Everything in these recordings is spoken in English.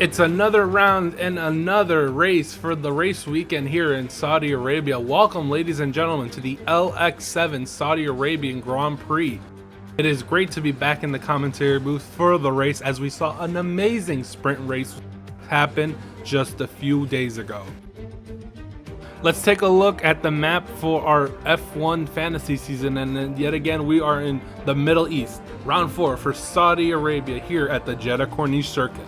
It's another round and another race for the race weekend here in Saudi Arabia. Welcome, ladies and gentlemen, to the LX7 Saudi Arabian Grand Prix. It is great to be back in the commentary booth for the race, as we saw an amazing sprint race happen just a few days ago. Let's take a look at the map for our F1 fantasy season, and then yet again we are in the Middle East, round 4 for Saudi Arabia here at the Jeddah Corniche Circuit.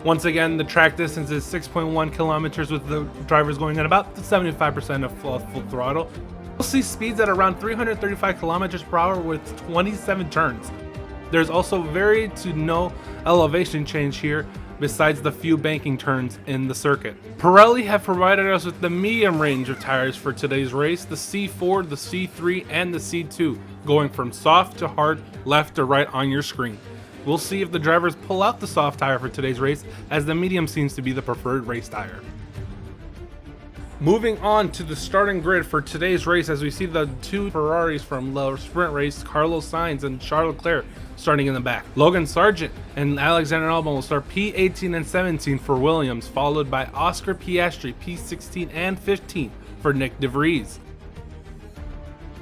Once again, the track distance is 6.1 kilometers, with the drivers going at about 75% of full throttle. We'll see speeds at around 335 kilometers per hour with 27 turns. There's also very to no elevation change here, besides the few banking turns in the circuit. Pirelli have provided us with the medium range of tires for today's race, the C4, the C3, and the C2, going from soft to hard, left to right on your screen. We'll see if the drivers pull out the soft tire for today's race, as the medium seems to be the preferred race tire. Moving on to the starting grid for today's race, as we see the two Ferraris from the sprint race, Carlos Sainz and Charles Leclerc, starting in the back. Logan Sargent and Alexander Albon will start P18 and 17 for Williams, followed by Oscar Piastri P16 and 15 for Nick De Vries.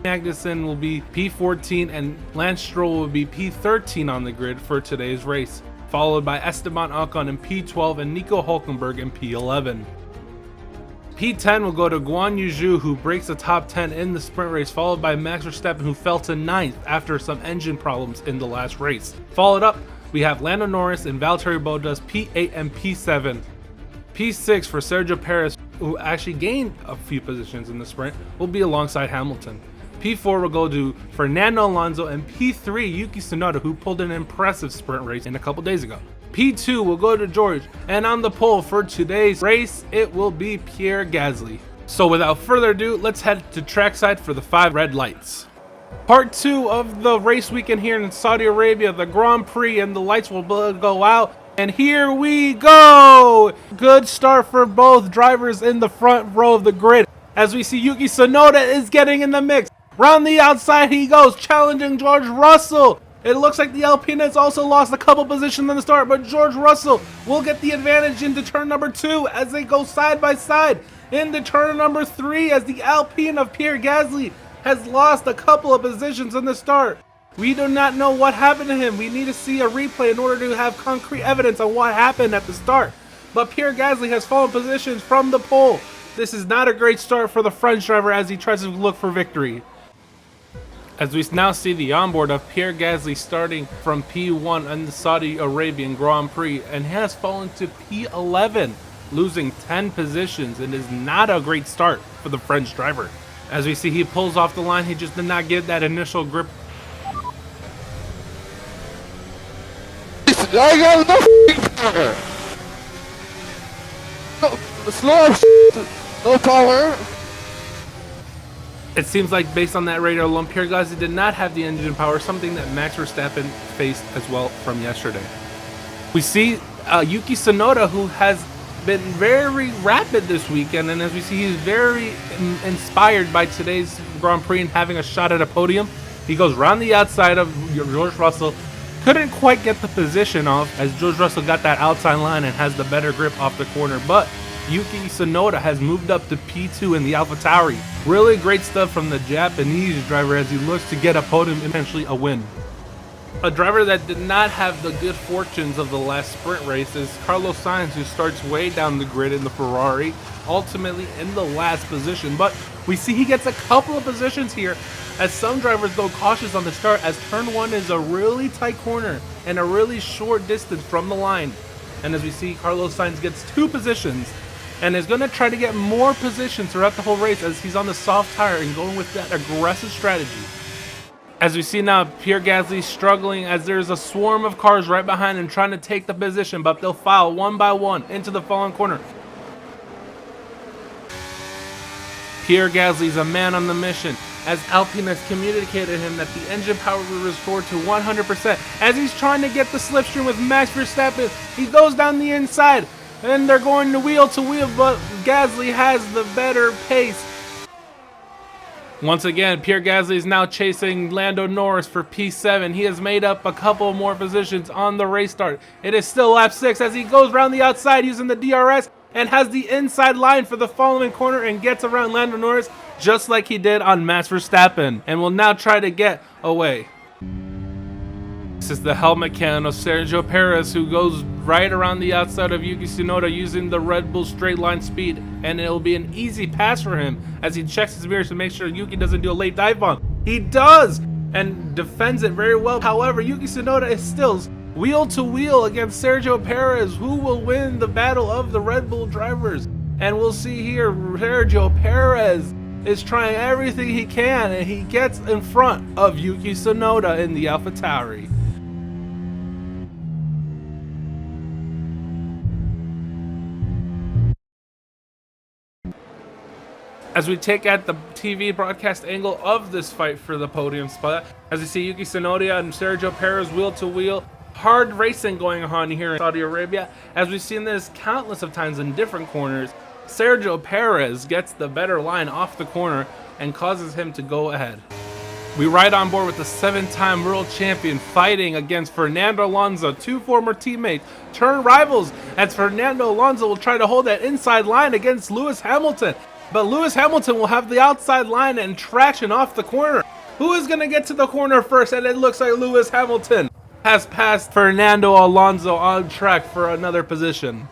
Magnussen will be P14 and Lance Stroll will be P13 on the grid for today's race, followed by Esteban Ocon in P12 and Nico Hülkenberg in P11. P10 will go to Guan Yu Zhou, who breaks the top 10 in the sprint race, followed by Max Verstappen, who fell to 9th after some engine problems in the last race. Followed up, we have Lando Norris and Valtteri Bottas P8 and P7. P6 for Sergio Perez, who actually gained a few positions in the sprint, will be alongside Hamilton. P4 will go to Fernando Alonso, and P3 Yuki Tsunoda, who pulled an impressive sprint race in a couple days ago. P2 will go to George, and on the pole for today's race, it will be Pierre Gasly. So without further ado, let's head to trackside for the 5 red lights. Part 2 of the race weekend here in Saudi Arabia, the Grand Prix, and the lights will go out. And here we go! Good start for both drivers in the front row of the grid, as we see Yuki Tsunoda is getting in the mix. Round the outside he goes, challenging George Russell. It looks like the Alpine has also lost a couple positions in the start, but George Russell will get the advantage into turn number 2 as they go side by side. Into turn number 3, as the Alpine of Pierre Gasly has lost a couple of positions in the start. We do not know what happened to him. We need to see a replay in order to have concrete evidence on what happened at the start. But Pierre Gasly has fallen positions from the pole. This is not a great start for the French driver as he tries to look for victory. As we now see the onboard of Pierre Gasly starting from P1 in the Saudi Arabian Grand Prix, and has fallen to P11, losing 10 positions, and is not a great start for the French driver. As we see, he pulls off the line, he just did not get that initial grip. I got no slow, no power. It seems like based on that radar alone, Pierre Gasly did not have the engine power, something that Max Verstappen faced as well from yesterday. We see Yuki Tsunoda, who has been very rapid this weekend, and as we see, he's very inspired by today's Grand Prix and having a shot at a podium. He goes round the outside of George Russell, couldn't quite get the position off as George Russell got that outside line and has the better grip off the corner, but Yuki Tsunoda has moved up to P2 in the AlphaTauri. Really great stuff from the Japanese driver as he looks to get a podium and eventually a win. A driver that did not have the good fortunes of the last sprint race is Carlos Sainz, who starts way down the grid in the Ferrari, ultimately in the last position. But we see he gets a couple of positions here, as some drivers go cautious on the start, as turn 1 is a really tight corner and a really short distance from the line. And as we see, Carlos Sainz gets 2 positions, and is going to try to get more positions throughout the whole race as he's on the soft tire and going with that aggressive strategy. As we see now, Pierre Gasly struggling as there's a swarm of cars right behind him trying to take the position, but they'll file one by one into the fallen corner. Pierre Gasly's a man on the mission, as Alpine has communicated him that the engine power will restore to 100%. As he's trying to get the slipstream with Max Verstappen, he goes down the inside. And they're going to wheel, but Gasly has the better pace. Once again, Pierre Gasly is now chasing Lando Norris for P7. He has made up a couple more positions on the race start. It is still lap 6 as he goes around the outside using the DRS and has the inside line for the following corner and gets around Lando Norris just like he did on Max Verstappen, and will now try to get away. This is the helmet cannon of Sergio Perez, who goes right around the outside of Yuki Tsunoda using the Red Bull straight line speed, and it'll be an easy pass for him as he checks his mirrors to make sure Yuki doesn't do a late dive bomb. He does, and defends it very well. However, Yuki Tsunoda is still wheel to wheel against Sergio Perez, who will win the battle of the Red Bull drivers. And we'll see here, Sergio Perez is trying everything he can, and he gets in front of Yuki Tsunoda in the AlphaTauri. As we take at the TV broadcast angle of this fight for the podium spot, as we see Yuki Tsunoda and Sergio Perez wheel to wheel, hard racing going on here in Saudi Arabia. As we've seen this countless of times in different corners, Sergio Perez gets the better line off the corner and causes him to go ahead. We ride on board with the 7-time world champion fighting against Fernando Alonso. Two former teammates turn rivals as Fernando Alonso will try to hold that inside line against Lewis Hamilton. But Lewis Hamilton will have the outside line and traction off the corner. Who is going to get to the corner first? And it looks like Lewis Hamilton has passed Fernando Alonso on track for another position.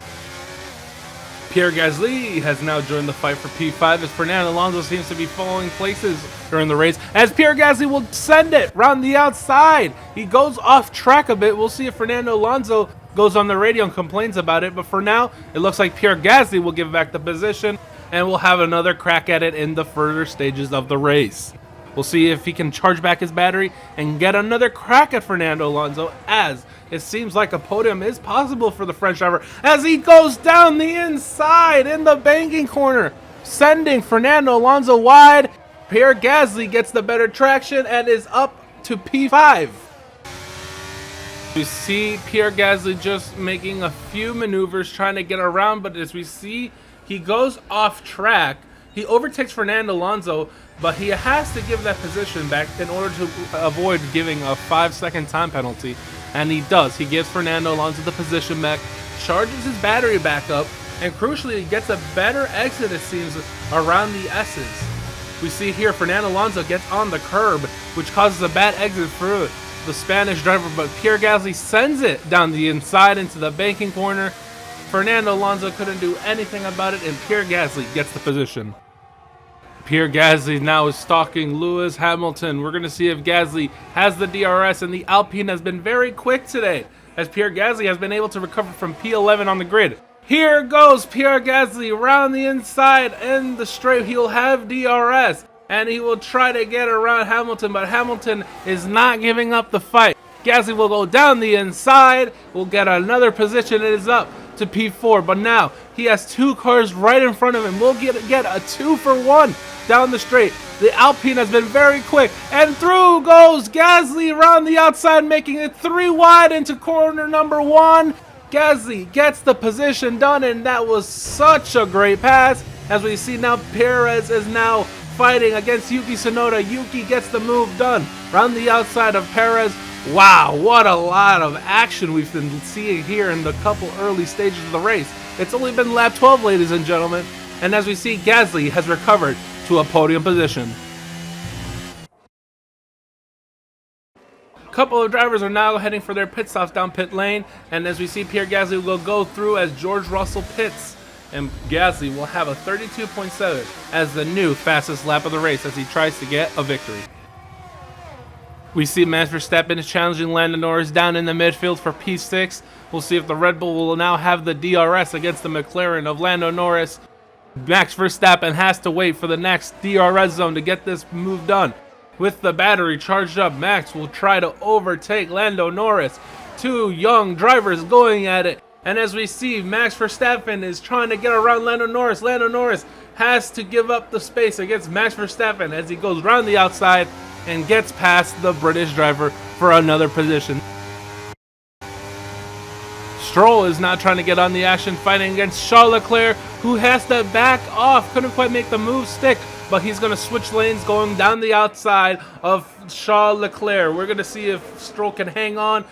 Pierre Gasly has now joined the fight for P5 as Fernando Alonso seems to be falling places during the race, as Pierre Gasly will send it round the outside. He goes off track a bit. We'll see if Fernando Alonso goes on the radio and complains about it, but for now it looks like Pierre Gasly will give back the position, and we'll have another crack at it in the further stages of the race. We'll see if he can charge back his battery and get another crack at Fernando Alonso, as it seems like a podium is possible for the French driver as he goes down the inside in the banking corner, sending Fernando Alonso wide. Pierre Gasly gets the better traction and is up to P5. We see Pierre Gasly just making a few maneuvers trying to get around, but as we see, he goes off track. He overtakes Fernando Alonso, but he has to give that position back in order to avoid giving a 5-second time penalty. And he does. He gives Fernando Alonso the position back, charges his battery back up, and crucially, he gets a better exit, it seems, around the S's. We see here Fernando Alonso gets on the curb, which causes a bad exit for the Spanish driver, but Pierre Gasly sends it down the inside into the banking corner. Fernando Alonso couldn't do anything about it, and Pierre Gasly gets the position. Pierre Gasly now is stalking Lewis Hamilton. We're going to see if Gasly has the DRS, and the Alpine has been very quick today, as Pierre Gasly has been able to recover from P11 on the grid. Here goes Pierre Gasly around the inside in the straight. He'll have DRS, and he will try to get around Hamilton, but Hamilton is not giving up the fight. Gasly will go down the inside, will get another position. It is up to P4, but now he has two cars right in front of him. We'll get a 2-for-1 down the straight. The Alpine has been very quick, and through goes Gasly around the outside, making it 3 wide into corner number 1. Gasly gets the position done, and that was such a great pass. As we see now, Perez is now fighting against Yuki Tsunoda. Yuki gets the move done around the outside of Perez. Wow, what a lot of action we've been seeing here in the couple early stages of the race. It's only been lap 12, ladies and gentlemen, and as we see, Gasly has recovered to a podium position. A couple of drivers are now heading for their pit stops down pit lane, and as we see, Pierre Gasly will go through as George Russell pits, and Gasly will have a 32.7 as the new fastest lap of the race as he tries to get a victory. We see Max Verstappen is challenging Lando Norris down in the midfield for P6. We'll see if the Red Bull will now have the DRS against the McLaren of Lando Norris. Max Verstappen has to wait for the next DRS zone to get this move done. With the battery charged up, Max will try to overtake Lando Norris. Two young drivers going at it. And as we see, Max Verstappen is trying to get around Lando Norris. Lando Norris has to give up the space against Max Verstappen as he goes around the outside and gets past the British driver for another position. Stroll is now trying to get on the action, fighting against Charles Leclerc, who has to back off. Couldn't quite make the move stick but he's going to switch lanes going down the outside of Charles Leclerc. We're going to see if Stroll can hang on.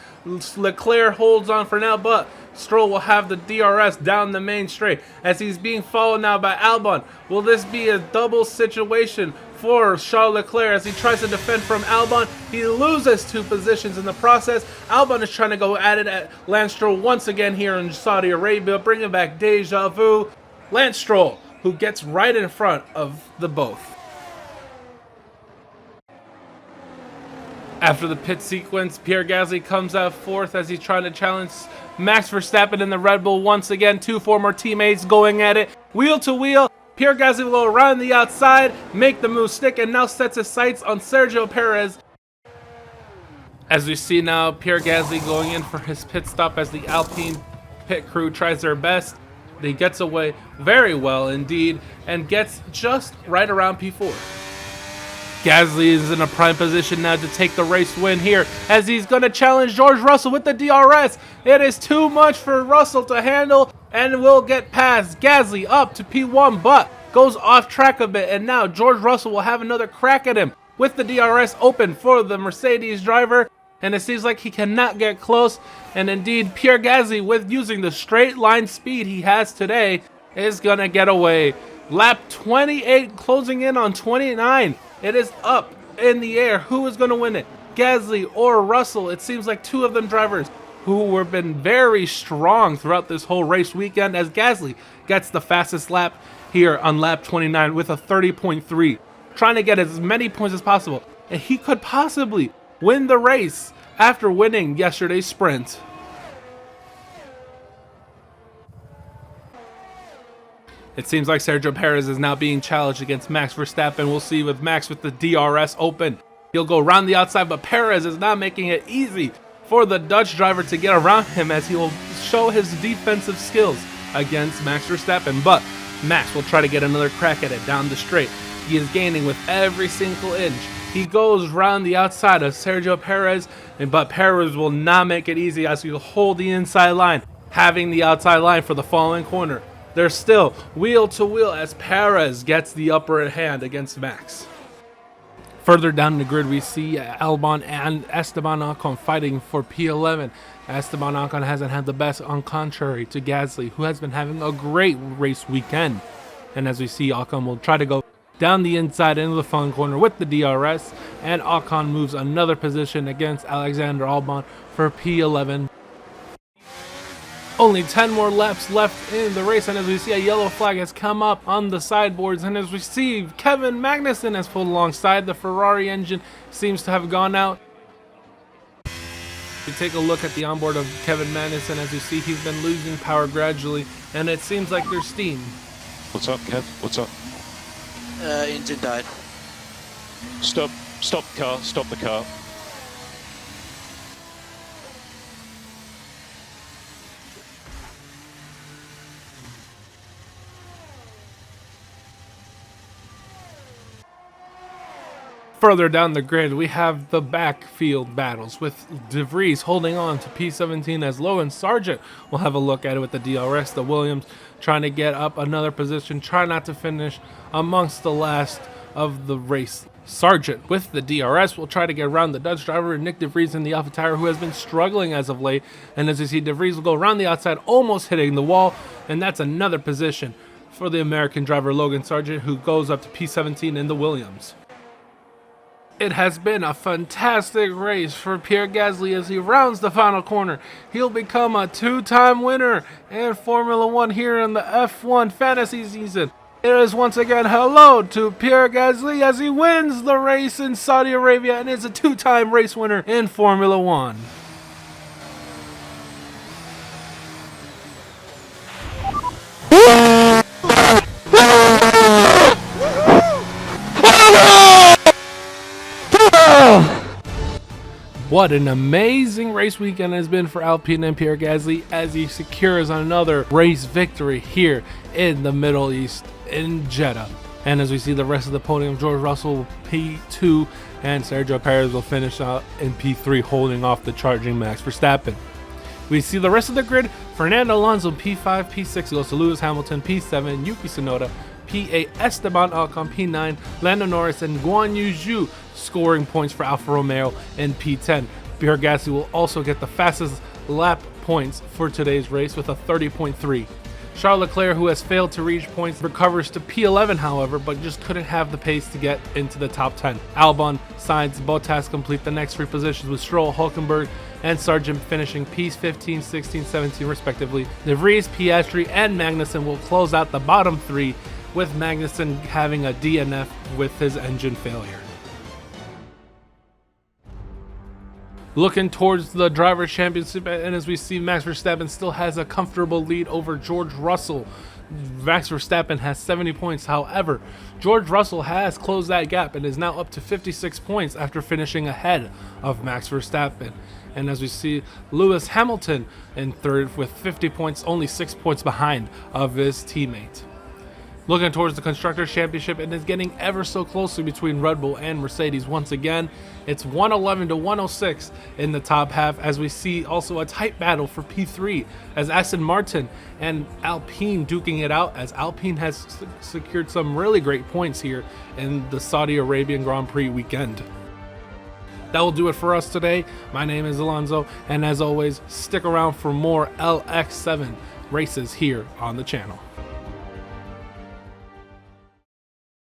Leclerc holds on for now, but Stroll will have the DRS down the main straight as he's being followed now by Albon. Will this be a double situation for Charles Leclerc as he tries to defend from Albon? He loses 2 positions in the process. Albon is trying to go at it at Lance Stroll once again here in Saudi Arabia, bringing back deja vu. Lance Stroll, who gets right in front of the both. After the pit sequence, Pierre Gasly comes out 4th as he's trying to challenge Max Verstappen in the Red Bull once again. 2 former teammates going at it, wheel to wheel. Pierre Gasly will go around the outside, make the move stick, and now sets his sights on Sergio Perez. As we see now, Pierre Gasly going in for his pit stop as the Alpine pit crew tries their best. He gets away very well indeed and gets just right around P4. Gasly is in a prime position now to take the race win here as he's going to challenge George Russell with the DRS. It is too much for Russell to handle and will get past Gasly up to P1, but goes off track a bit, and now George Russell will have another crack at him with the DRS open for the Mercedes driver, and it seems like he cannot get close. And indeed, Pierre Gasly, with using the straight line speed he has today, is going to get away. Lap 28 closing in on 29. It is up in the air. Who is going to win it? Gasly or Russell? It seems like 2 of them drivers who have been very strong throughout this whole race weekend, as Gasly gets the fastest lap here on lap 29 with a 30.3, trying to get as many points as possible. And he could possibly win the race after winning yesterday's sprint. It seems like Sergio Perez is now being challenged against Max Verstappen. We'll see with Max with the DRS open. He'll go around the outside, but Perez is not making it easy for the Dutch driver to get around him as he will show his defensive skills against Max Verstappen. But Max will try to get another crack at it down the straight. He is gaining with every single inch. He goes around the outside of Sergio Perez, but Perez will not make it easy as he will hold the inside line, having the outside line for the following corner. They're still wheel to wheel as Perez gets the upper hand against Max. Further down the grid, we see Albon and Esteban Ocon fighting for P11. Esteban Ocon hasn't had the best, on contrary to Gasly, who has been having a great race weekend. And as we see, Ocon will try to go down the inside into the front corner with the DRS, and Ocon moves another position against Alexander Albon for P11. Only 10 more laps left in the race, and as we see, a yellow flag has come up on the sideboards, and as we see, Kevin Magnussen has pulled alongside. The Ferrari engine seems to have gone out. We take a look at the onboard of Kevin Magnussen. As you see, he's been losing power gradually, and it seems like there's steam. What's up, Kev? What's up? Engine died. Stop the car, stop the car. Further down the grid, we have the backfield battles with De Vries holding on to P17 as Logan Sargent will have a look at it with the DRS. The Williams trying to get up another position, try not to finish amongst the last of the race. Sargent with the DRS will try to get around the Dutch driver Nick De Vries in the AlphaTauri, who has been struggling as of late. And as you see, De Vries will go around the outside, almost hitting the wall, and that's another position for the American driver Logan Sargent, who goes up to P17 in the Williams. It has been a fantastic race for Pierre Gasly as he rounds the final corner. He'll become a 2-time winner in Formula 1 here in the F1 fantasy season. It is once again hello to Pierre Gasly as he wins the race in Saudi Arabia and is a 2-time race winner in Formula 1. What an amazing race weekend has been for Alpine and Pierre Gasly as he secures another race victory here in the Middle East in Jeddah. And as we see the rest of the podium, George Russell P2 and Sergio Perez will finish out in P3, holding off the charging Max Verstappen. We see the rest of the grid. Fernando Alonso P5, P6 goes to Lewis Hamilton, P7 Yuki Tsunoda, P8, Esteban Ocon P9, Lando Norris and Guan Yu Zhu scoring points for Alfa Romeo in P10. Pierre Gasly will also get the fastest lap points for today's race with a 30.3. Charles Leclerc, who has failed to reach points, recovers to P11 however, but just couldn't have the pace to get into the top 10. Albon, Sainz, Bottas complete the next 3 positions with Stroll, Hulkenberg, and Sargent finishing P15, 16, 17 respectively. De Vries, Piastri, and Magnussen will close out the bottom 3, with Magnussen having a DNF with his engine failure. Looking towards the Drivers' Championship, and as we see, Max Verstappen still has a comfortable lead over George Russell. Max Verstappen has 70 points. However, George Russell has closed that gap and is now up to 56 points after finishing ahead of Max Verstappen. And as we see, Lewis Hamilton in third with 50 points, only 6 points behind of his teammate. Looking towards the Constructors' Championship, and it's getting ever so closely between Red Bull and Mercedes. Once again, it's 111 to 106 in the top half, as we see also a tight battle for P3 as Aston Martin and Alpine duking it out, as Alpine has secured some really great points here in the Saudi Arabian Grand Prix weekend. That will do it for us today. My name is Alonso, and as always, stick around for more LX7 races here on the channel.